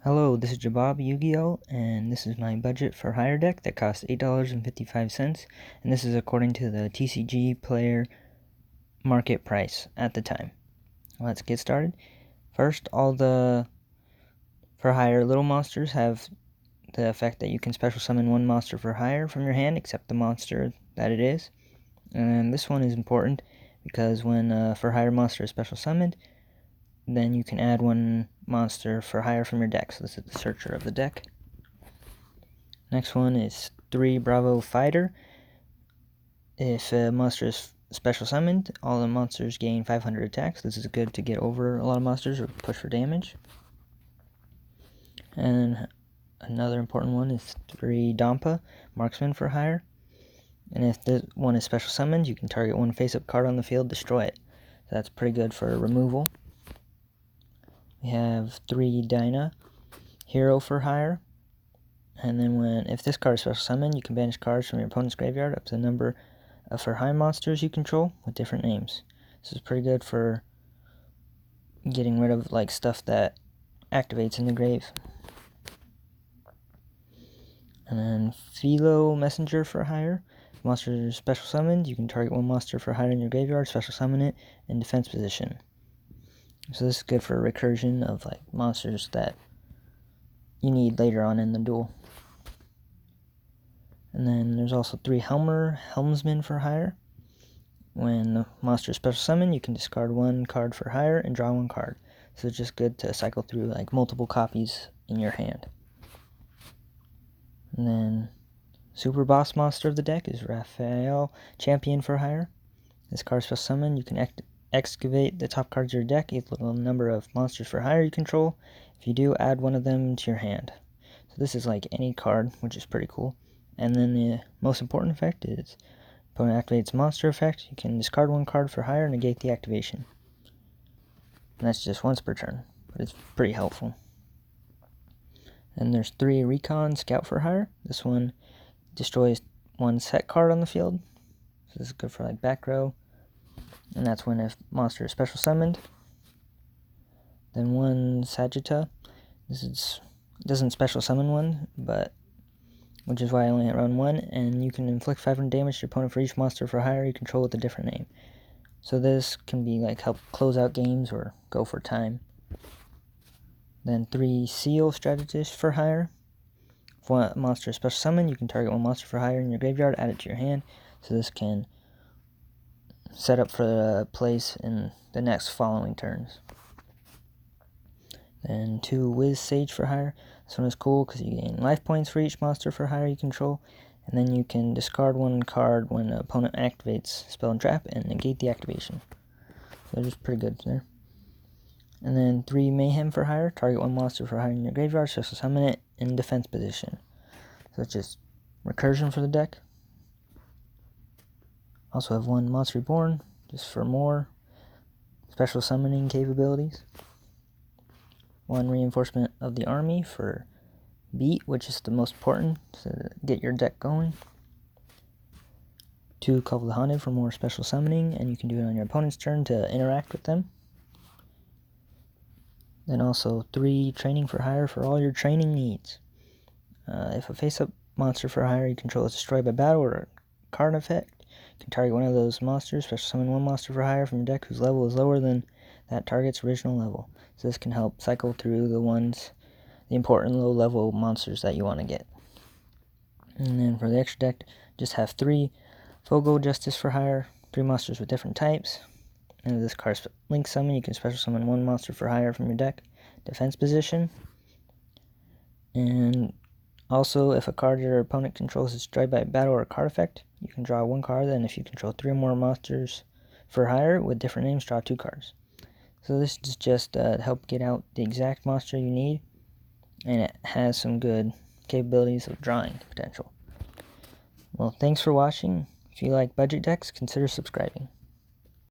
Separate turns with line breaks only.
Hello, this is Jabab Yu-Gi-Oh! And this is my budget for hire deck that costs $8.55, and this is according to the TCG player market price at the time. Let's get started. First, all the for hire little monsters have the effect that you can special summon one monster for hire from your hand except the monster that it is. And this one is important because when for hire monster is special summoned, then you can add one monster for hire from your deck. So this is the searcher of the deck. Next one is 3 Bravo Fighter. If a monster is special summoned, all the monsters gain 500 attacks. This is good to get over a lot of monsters or push for damage. And another important one is 3 Dampa Marksman for hire. And if this one is special summoned, you can target one face-up card on the field, destroy it. So that's pretty good for removal. We have 3 Dyna Hero for hire. And then if this card is special summoned, you can banish cards from your opponent's graveyard up to the number of for hire monsters you control with different names. This is pretty good for getting rid of like stuff that activates in the grave. And then Philo Messenger for hire. If monster is special summoned, you can target one monster for hire in your graveyard, special summon it in defense position. So this is good for recursion of like monsters that you need later on in the duel. And then there's also 3 Helmsman for hire. When the monster is special summoned, you can discard one card for hire and draw one card. So it's just good to cycle through like multiple copies in your hand. And then Super Boss monster of the deck is Raphael Champion for hire. This card is special summoned, you can excavate the top cards of your deck equal to the number of monsters for hire you control. If you do, add one of them to your hand. So this is like any card, which is pretty cool. And then the most important effect is opponent activates monster effect. You can discard one card for hire and negate the activation. And that's just once per turn, but it's pretty helpful. And there's 3 Recon Scout for hire. This one destroys one set card on the field. So this is good for like back row. And that's when if monster is special summoned. Then 1 Sagitta. This doesn't special summon one, which is why I only run 1, and you can inflict 500 damage to your opponent for each monster for hire you control with a different name. So this can be like help close out games or go for time. Then 3 Seal Strategist for hire. If one monster is special summoned, you can target one monster for hire in your graveyard, add it to your hand. So this can set up for the place in the next following turns. Then 2 Wiz Sage for hire. This one is cool because you gain life points for each monster for hire you control, and then you can discard one card when an opponent activates spell and trap and negate the activation. So they're just pretty good there. And then 3 Mayhem for hire. Target one monster for hire in your graveyard, special summon it in defense position. So it's just recursion for the deck. Also have 1 Monster Reborn, just for more special summoning capabilities. 1 Reinforcement of the Army for beat, which is the most important to get your deck going. 2 Call of the Haunted for more special summoning, and you can do it on your opponent's turn to interact with them. Then also 3 Training for hire for all your training needs. If a face-up monster for hire you control is destroyed by battle or a card effect, you can target one of those monsters, special summon one monster for hire from your deck whose level is lower than that target's original level. So this can help cycle through the important low-level monsters that you want to get. And then for the extra deck, just have 3 Fogo Justice for hire, 3 monsters with different types. And if this card's link summon, you can special summon one monster for hire from your deck, defense position. And also, if a card your opponent controls is destroyed by a battle or a card effect, you can draw 1 card, and if you control 3 or more monsters for hire with different names, draw 2 cards. So this is just to help get out the exact monster you need, and it has some good capabilities of drawing potential. Well, thanks for watching. If you like budget decks, consider subscribing.